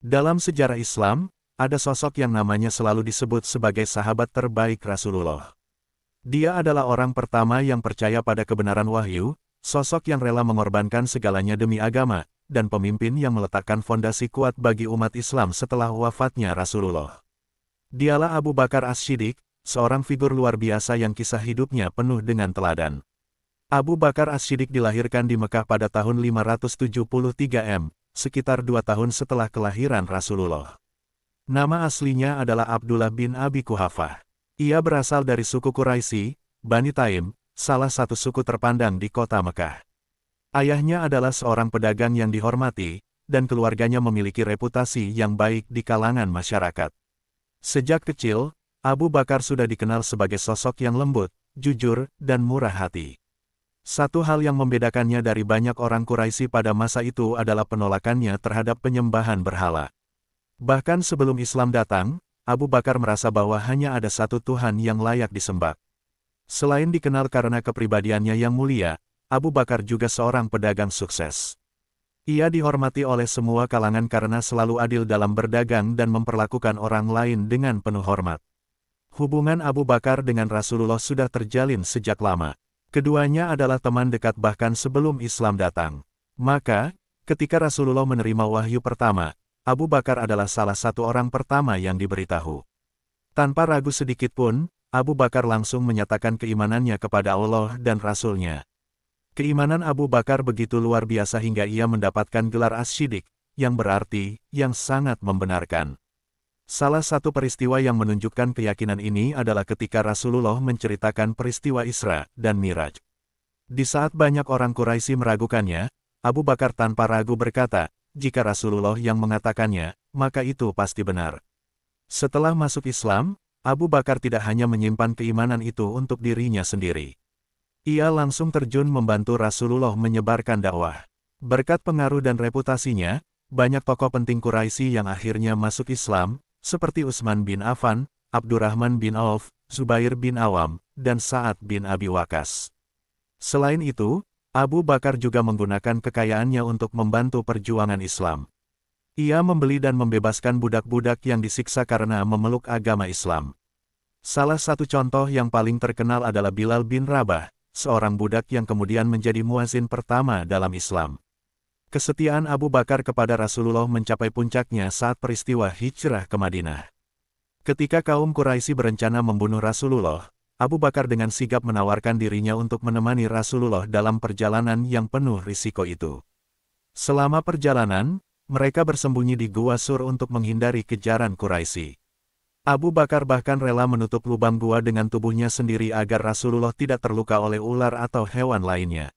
Dalam sejarah Islam, ada sosok yang namanya selalu disebut sebagai sahabat terbaik Rasulullah. Dia adalah orang pertama yang percaya pada kebenaran wahyu, sosok yang rela mengorbankan segalanya demi agama, dan pemimpin yang meletakkan fondasi kuat bagi umat Islam setelah wafatnya Rasulullah. Dialah Abu Bakar As-Siddiq, seorang figur luar biasa yang kisah hidupnya penuh dengan teladan. Abu Bakar As-Siddiq dilahirkan di Mekah pada tahun 573 M, sekitar 2 tahun setelah kelahiran Rasulullah. Nama aslinya adalah Abdullah bin Abi Quhafah. Ia berasal dari suku Quraisy, Bani Taim, salah satu suku terpandang di kota Mekah. Ayahnya adalah seorang pedagang yang dihormati, dan keluarganya memiliki reputasi yang baik di kalangan masyarakat. Sejak kecil, Abu Bakar sudah dikenal sebagai sosok yang lembut, jujur, dan murah hati. Satu hal yang membedakannya dari banyak orang Quraisy pada masa itu adalah penolakannya terhadap penyembahan berhala. Bahkan sebelum Islam datang, Abu Bakar merasa bahwa hanya ada satu Tuhan yang layak disembah. Selain dikenal karena kepribadiannya yang mulia, Abu Bakar juga seorang pedagang sukses. Ia dihormati oleh semua kalangan karena selalu adil dalam berdagang dan memperlakukan orang lain dengan penuh hormat. Hubungan Abu Bakar dengan Rasulullah sudah terjalin sejak lama. Keduanya adalah teman dekat bahkan sebelum Islam datang. Maka, ketika Rasulullah menerima wahyu pertama, Abu Bakar adalah salah satu orang pertama yang diberitahu. Tanpa ragu sedikit pun, Abu Bakar langsung menyatakan keimanannya kepada Allah dan Rasul-Nya. Keimanan Abu Bakar begitu luar biasa hingga ia mendapatkan gelar As-Siddiq, yang berarti, yang sangat membenarkan. Salah satu peristiwa yang menunjukkan keyakinan ini adalah ketika Rasulullah menceritakan peristiwa Isra dan Miraj. Di saat banyak orang Quraisy meragukannya, Abu Bakar tanpa ragu berkata, jika Rasulullah yang mengatakannya, maka itu pasti benar. Setelah masuk Islam, Abu Bakar tidak hanya menyimpan keimanan itu untuk dirinya sendiri. Ia langsung terjun membantu Rasulullah menyebarkan dakwah. Berkat pengaruh dan reputasinya, banyak tokoh penting Quraisy yang akhirnya masuk Islam, seperti Utsman bin Affan, Abdurrahman bin Auf, Zubair bin Awam, dan Sa'ad bin Abi Waqqas. Selain itu, Abu Bakar juga menggunakan kekayaannya untuk membantu perjuangan Islam. Ia membeli dan membebaskan budak-budak yang disiksa karena memeluk agama Islam. Salah satu contoh yang paling terkenal adalah Bilal bin Rabah, seorang budak yang kemudian menjadi muazin pertama dalam Islam. Kesetiaan Abu Bakar kepada Rasulullah mencapai puncaknya saat peristiwa hijrah ke Madinah. Ketika kaum Quraisy berencana membunuh Rasulullah, Abu Bakar dengan sigap menawarkan dirinya untuk menemani Rasulullah dalam perjalanan yang penuh risiko itu. Selama perjalanan, mereka bersembunyi di Gua Sur untuk menghindari kejaran Quraisy. Abu Bakar bahkan rela menutup lubang gua dengan tubuhnya sendiri agar Rasulullah tidak terluka oleh ular atau hewan lainnya.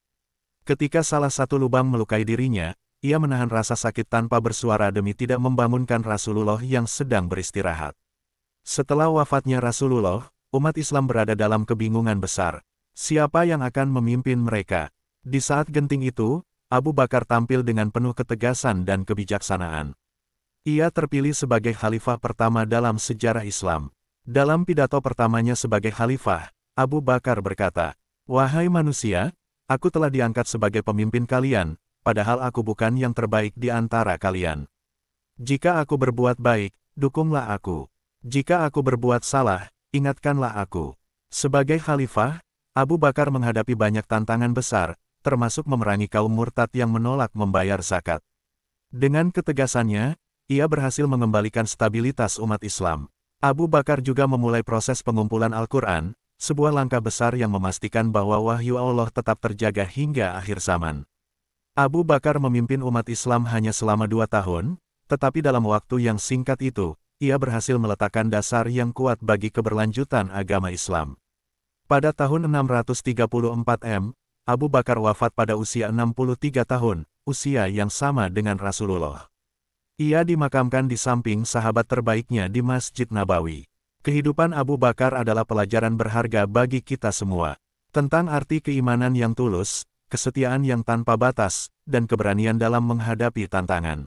Ketika salah satu lubang melukai dirinya, ia menahan rasa sakit tanpa bersuara demi tidak membangunkan Rasulullah yang sedang beristirahat. Setelah wafatnya Rasulullah, umat Islam berada dalam kebingungan besar. Siapa yang akan memimpin mereka? Di saat genting itu, Abu Bakar tampil dengan penuh ketegasan dan kebijaksanaan. Ia terpilih sebagai khalifah pertama dalam sejarah Islam. Dalam pidato pertamanya sebagai khalifah, Abu Bakar berkata, "Wahai manusia, aku telah diangkat sebagai pemimpin kalian, padahal aku bukan yang terbaik di antara kalian. Jika aku berbuat baik, dukunglah aku. Jika aku berbuat salah, ingatkanlah aku." Sebagai khalifah, Abu Bakar menghadapi banyak tantangan besar, termasuk memerangi kaum murtad yang menolak membayar zakat. Dengan ketegasannya, ia berhasil mengembalikan stabilitas umat Islam. Abu Bakar juga memulai proses pengumpulan Al-Quran, sebuah langkah besar yang memastikan bahwa wahyu Allah tetap terjaga hingga akhir zaman. Abu Bakar memimpin umat Islam hanya selama 2 tahun, tetapi dalam waktu yang singkat itu, ia berhasil meletakkan dasar yang kuat bagi keberlanjutan agama Islam. Pada tahun 634 M, Abu Bakar wafat pada usia 63 tahun, usia yang sama dengan Rasulullah. Ia dimakamkan di samping sahabat terbaiknya di Masjid Nabawi. Kehidupan Abu Bakar adalah pelajaran berharga bagi kita semua, tentang arti keimanan yang tulus, kesetiaan yang tanpa batas, dan keberanian dalam menghadapi tantangan.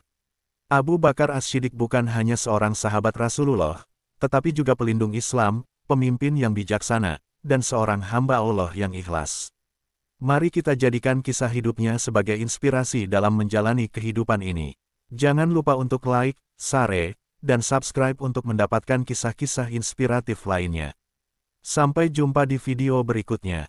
Abu Bakar As-Siddiq bukan hanya seorang sahabat Rasulullah, tetapi juga pelindung Islam, pemimpin yang bijaksana, dan seorang hamba Allah yang ikhlas. Mari kita jadikan kisah hidupnya sebagai inspirasi dalam menjalani kehidupan ini. Jangan lupa untuk like, share, dan subscribe untuk mendapatkan kisah-kisah inspiratif lainnya. Sampai jumpa di video berikutnya.